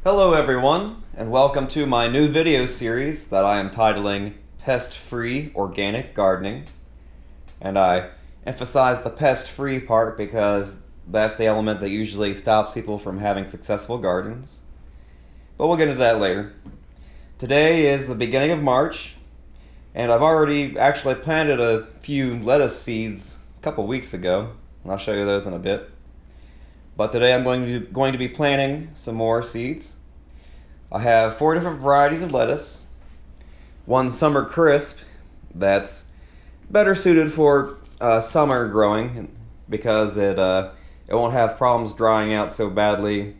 Hello everyone, and welcome to my new video series that I am titling Pest Free Organic Gardening. And I emphasize the pest free part because that's the element that usually stops people from having successful gardens. But we'll get into that later. Today is the beginning of March, and I've already actually planted a few lettuce seeds a couple weeks ago, and I'll show you those in a bit. But today I'm going to be planting some more seeds. I have 4 different varieties of lettuce. One summer crisp that's better suited for summer growing because it won't have problems drying out so badly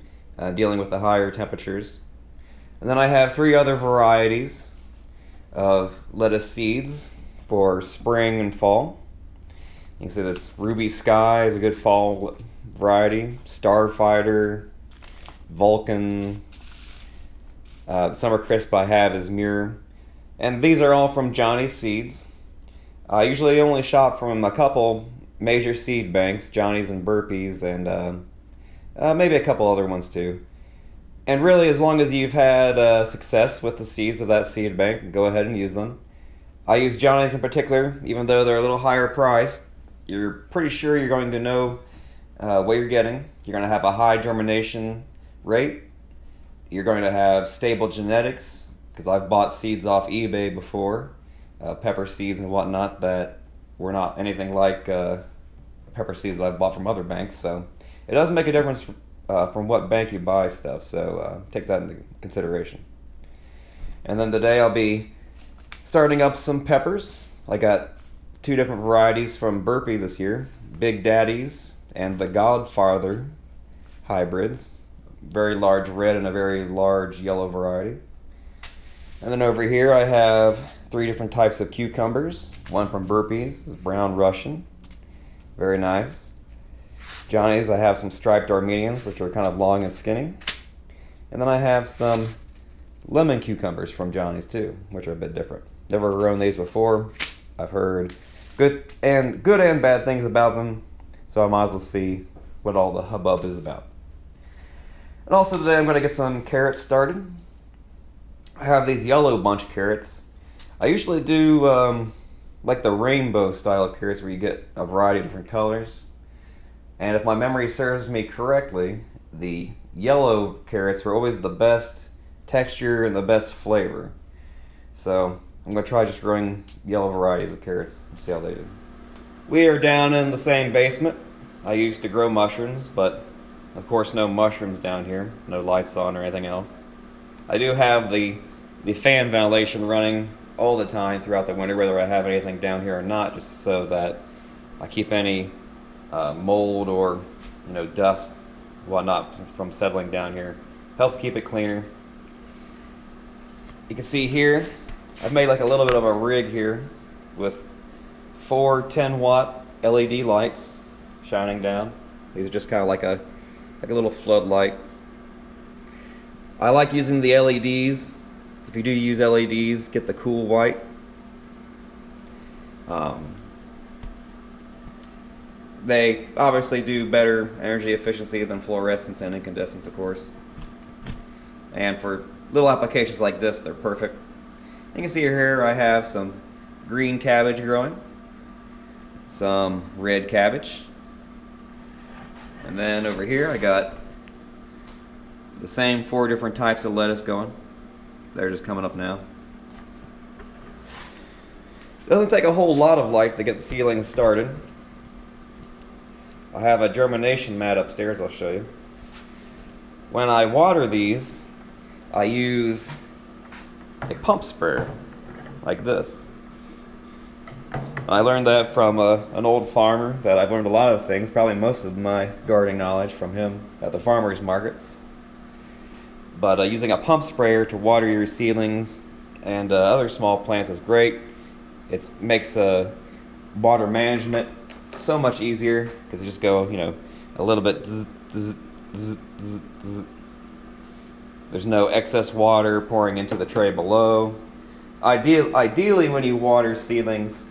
dealing with the higher temperatures. And then I have 3 other varieties of lettuce seeds for spring and fall. You can see this Ruby Sky is a good fall variety, Starfighter, Vulcan. The summer crisp I have is Mirror, and these are all from Johnny's Seeds. I usually only shop from a couple major seed banks, Johnny's and Burpee's, and maybe a couple other ones too. And really, as long as you've had success with the seeds of that seed bank, go ahead and use them. I use Johnny's in particular, even though they're a little higher priced. You're pretty sure you're going to know what you're getting. You're going to have a high germination rate. You're going to have stable genetics, because I've bought seeds off eBay before, pepper seeds and whatnot that were not anything like pepper seeds that I've bought from other banks. So it does make a difference from what bank you buy stuff, so take that into consideration. And then today I'll be starting up some peppers. I got 2 different varieties from Burpee this year, Big Daddies and the Godfather hybrids. Very large red and a very large yellow variety. And then over here I have 3 different types of cucumbers. One from Burpee's, this is Brown Russian, very nice. Johnny's, I have some striped Armenians, which are kind of long and skinny. And then I have some lemon cucumbers from Johnny's too, which are a bit different. Never grown these before. I've heard good and bad things about them, so I might as well see what all the hubbub is about. And also today I'm going to get some carrots started. I have these yellow bunch carrots. I usually do like the rainbow style of carrots where you get a variety of different colors. And if my memory serves me correctly, the yellow carrots are always the best texture and the best flavor. So I'm going to try just growing yellow varieties of carrots and see how they do. We are down in the same basement. I used to grow mushrooms, but of course no mushrooms down here, no lights on or anything else. I do have the fan ventilation running all the time throughout the winter, whether I have anything down here or not, just so that I keep any mold or dust, whatnot, from settling down here. Helps keep it cleaner. You can see here, I've made like a little bit of a rig here with 4 10-watt LED lights shining down. These are just kind of like a little floodlight. I like using the LEDs. If you do use LEDs, get the cool white. They obviously do better energy efficiency than fluorescence and incandescence, of course. And for little applications like this, they're perfect. You can see here I have some green cabbage growing, some red cabbage, and then over here I got the same 4 different types of lettuce going. They're just coming up now. It doesn't take a whole lot of light to get the seedlings started. I have a germination mat upstairs I'll show you. When I water these, I use a pump sprayer like this. I learned that from an old farmer that I've learned a lot of things, probably most of my gardening knowledge from him at the farmers markets. But using a pump sprayer to water your seedlings and other small plants is great. It makes water management so much easier because you just go, a little bit. Zzz, zzz, zzz, zzz, zzz. There's no excess water pouring into the tray below. Ideally, when you water seedlings,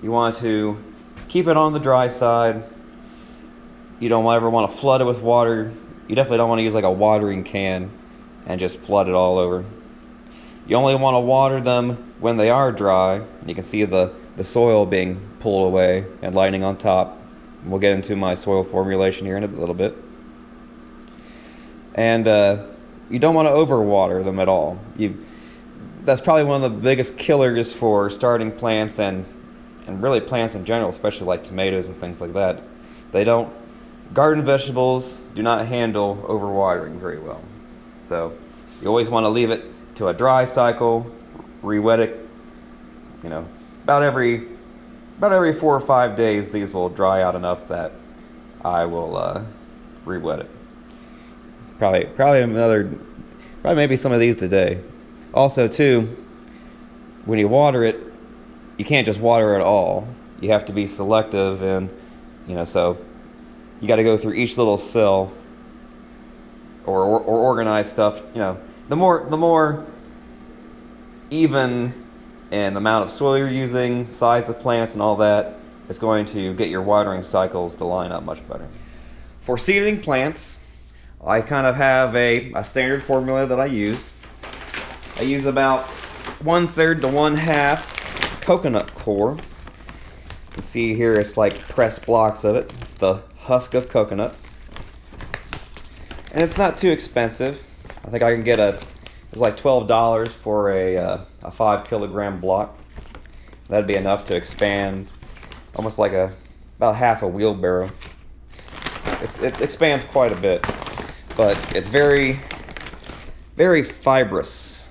you want to keep it on the dry side. You don't ever want to flood it with water. You definitely don't want to use like a watering can and just flood it all over. You only want to water them when they are dry. You can see the soil being pulled away and lining on top. We'll get into my soil formulation here in a little bit. And you don't want to overwater them at all. That's probably one of the biggest killers for starting plants and really plants in general, especially like tomatoes and things like that. Garden vegetables do not handle overwatering very well. So you always want to leave it to a dry cycle, re-wet it, about every 4 or 5 days. These will dry out enough that I will re-wet it. Probably maybe some of these today. Also too, when you water it, you can't just water it all. You have to be selective, and so you got to go through each little cell or organize stuff. The more even in the amount of soil you're using, size of plants and all that, is going to get your watering cycles to line up much better. For seedling plants, I kind of have a standard formula that I use. I use about 1/3 to 1/2 coconut coir. You can see here it's like pressed blocks of it. It's the husk of coconuts. And it's not too expensive. I think I can get it's like $12 for a 5 kilogram block. That'd be enough to expand almost like about half a wheelbarrow. It expands quite a bit, but it's very, very fibrous.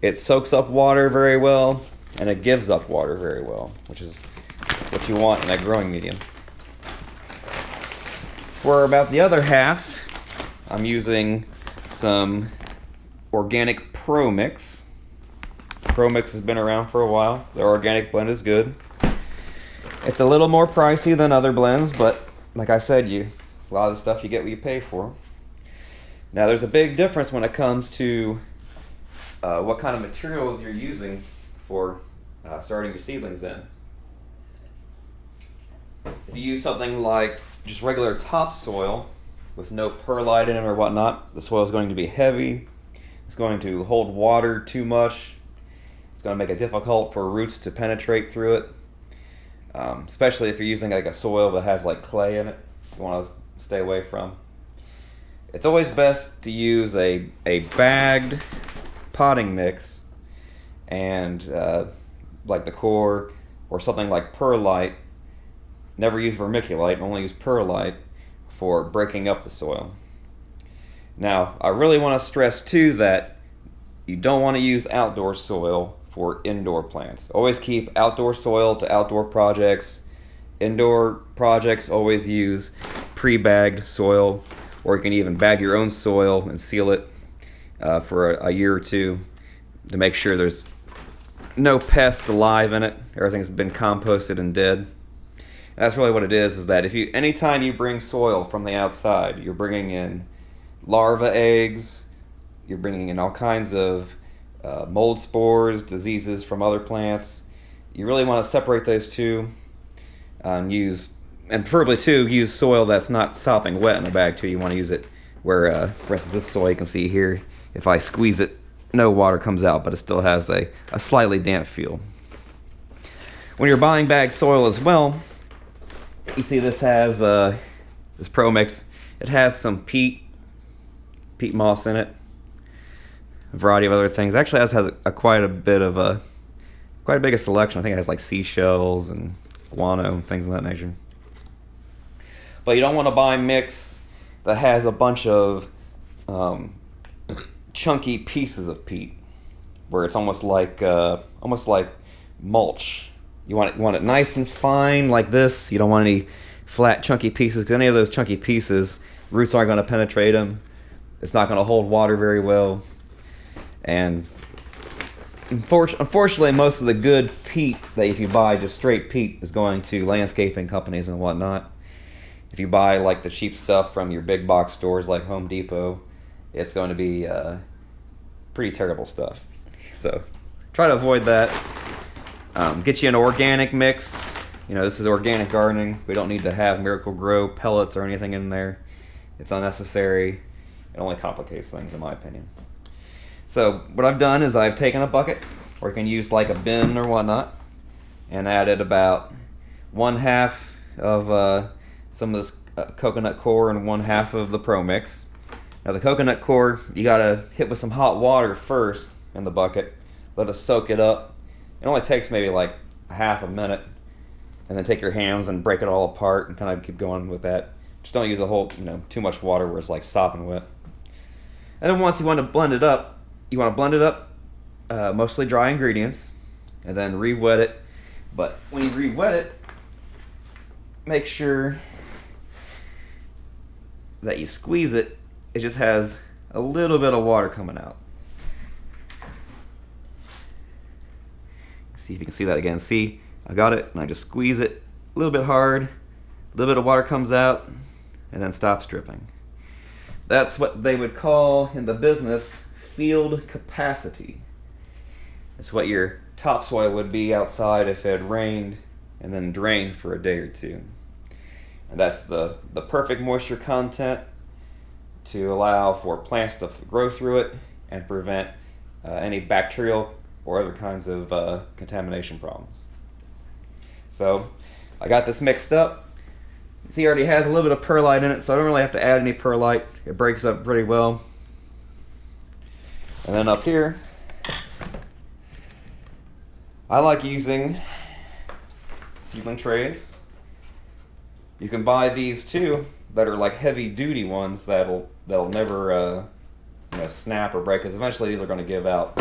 It soaks up water very well, and it gives up water very well, which is what you want in a growing medium. For about the other half, I'm using some organic Pro Mix. Pro Mix has been around for a while. Their organic blend is good. It's a little more pricey than other blends, but like I said, a lot of the stuff you get what you pay for. Now there's a big difference when it comes to what kind of materials you're using for starting your seedlings in. If you use something like just regular topsoil with no perlite in it or whatnot, the soil is going to be heavy. It's going to hold water too much. It's going to make it difficult for roots to penetrate through it. Especially if you're using like a soil that has like clay in it, you want to stay away from. It's always best to use a bagged potting mix and like the coir or something like perlite. Never use vermiculite, only use perlite for breaking up the soil. Now, I really want to stress too that you don't want to use outdoor soil for indoor plants. Always keep outdoor soil to outdoor projects. Indoor projects always use pre-bagged soil, or you can even bag your own soil and seal it for a year or two to make sure there's no pests alive in it. Everything's been composted and dead. And that's really what it is that anytime you bring soil from the outside, you're bringing in larva eggs, you're bringing in all kinds of mold spores, diseases from other plants. You really want to separate those two and preferably too, use soil that's not sopping wet in a bag too. You want to use it where, for instance, this soil you can see here, if I squeeze it, no water comes out, but it still has a slightly damp feel. When you're buying bagged soil as well, you see this has this Pro Mix. It has some peat moss in it, a variety of other things. It actually has quite a big a selection. I think it has like seashells and guano and things of that nature. But you don't want to buy mix that has a bunch of chunky pieces of peat, where it's almost like mulch. You want it nice and fine like this. You don't want any flat chunky pieces, because any of those chunky pieces, roots aren't going to penetrate them. It's not going to hold water very well. And unfortunately, most of the good peat that if you buy just straight peat is going to landscaping companies and whatnot. If you buy like the cheap stuff from your big box stores like Home Depot, it's going to be pretty terrible stuff. So try to avoid that. Get you an organic mix. This is organic gardening. We don't need to have Miracle Grow pellets or anything in there. It's unnecessary. It only complicates things, in my opinion. So what I've done is I've taken a bucket, or you can use like a bin or whatnot, and added about 1/2 of some of this coconut coir and 1/2 of the Pro Mix. Now the coconut coir, you gotta hit with some hot water first in the bucket, let it soak it up. It only takes maybe like a half a minute, and then take your hands and break it all apart and kind of keep going with that. Just don't use a whole, too much water where it's like sopping wet. And then once you want to blend it up, mostly dry ingredients, and then re-wet it. But when you re-wet it, make sure that you squeeze it. It just has a little bit of water coming out. See if you can see that again. See, I got it, and I just squeeze it a little bit hard. A little bit of water comes out, and then stops dripping. That's what they would call in the business field capacity. It's what your topsoil would be outside if it had rained and then drained for a day or two. And that's the perfect moisture content to allow for plants to grow through it and prevent any bacterial or other kinds of contamination problems. So I got this mixed up. See, it already has a little bit of perlite in it, so I don't really have to add any perlite. It breaks up pretty well. And then up here, I like using seedling trays. You can buy these too that are like heavy duty ones that'll never snap or break, because eventually these are going to give out.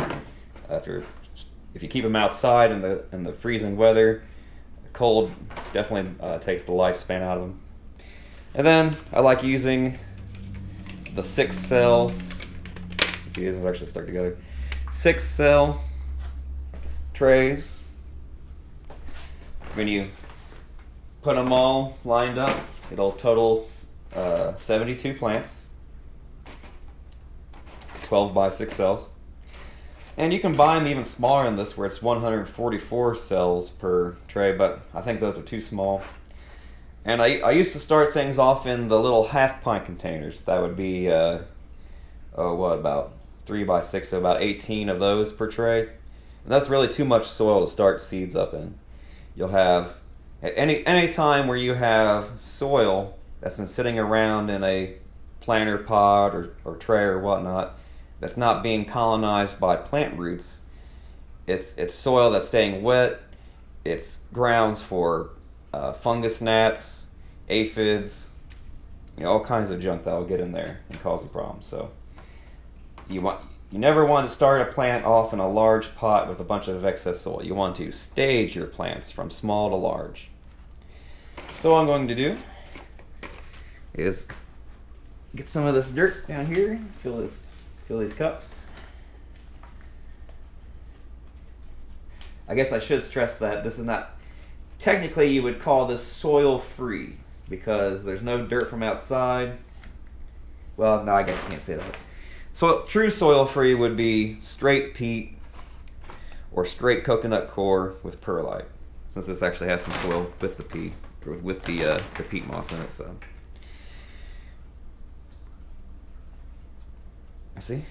If you keep them outside in the freezing weather, cold definitely takes the lifespan out of them. And then I like using the 6-cell. See, these are actually stuck together. 6-cell trays. When you put them all lined up, it'll total 72 plants, 12 by 6 cells. And you can buy them even smaller than this, where it's 144 cells per tray, but I think those are too small. And I used to start things off in the little half-pint containers. That would be, about 3 by 6, so about 18 of those per tray. And that's really too much soil to start seeds up in. You'll have, any time where you have soil that's been sitting around in a planter pot or tray or whatnot, that's not being colonized by plant roots, it's soil that's staying wet. It's grounds for fungus gnats, aphids, all kinds of junk that will get in there and cause a problem. So you never want to start a plant off in a large pot with a bunch of excess soil. You want to stage your plants from small to large. So what I'm going to do is get some of this dirt down here, fill these cups. I guess I should stress that this is not, technically you would call this soil free, because there's no dirt from outside. Well, no, I guess I can't say that. So true soil free would be straight peat or straight coconut coir with perlite, since this actually has some soil with the peat, or with the peat moss in it. So see,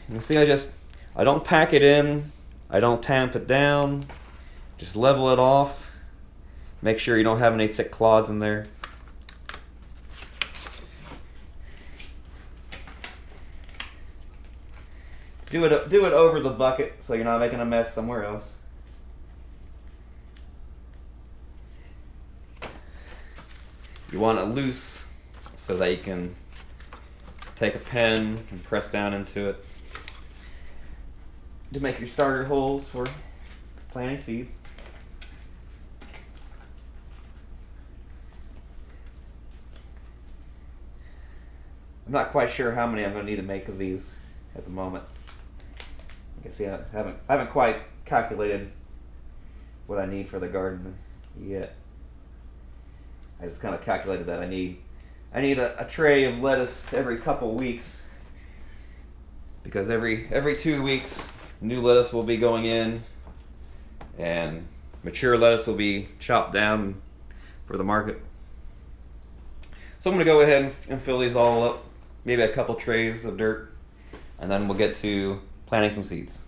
I don't pack it in, I don't tamp it down, just level it off. Make sure you don't have any thick clods in there. Do it over the bucket so you're not making a mess somewhere else. You want it loose so that you can take a pen and press down into it to make your starter holes for planting seeds. I'm not quite sure how many I'm going to need to make of these at the moment. You can see I haven't quite calculated what I need for the garden yet. I just kind of calculated that I need a tray of lettuce every couple weeks, because every 2 weeks new lettuce will be going in, and mature lettuce will be chopped down for the market. So I'm going to go ahead and fill these all up maybe a couple trays of dirt, and then we'll get to planting some seeds.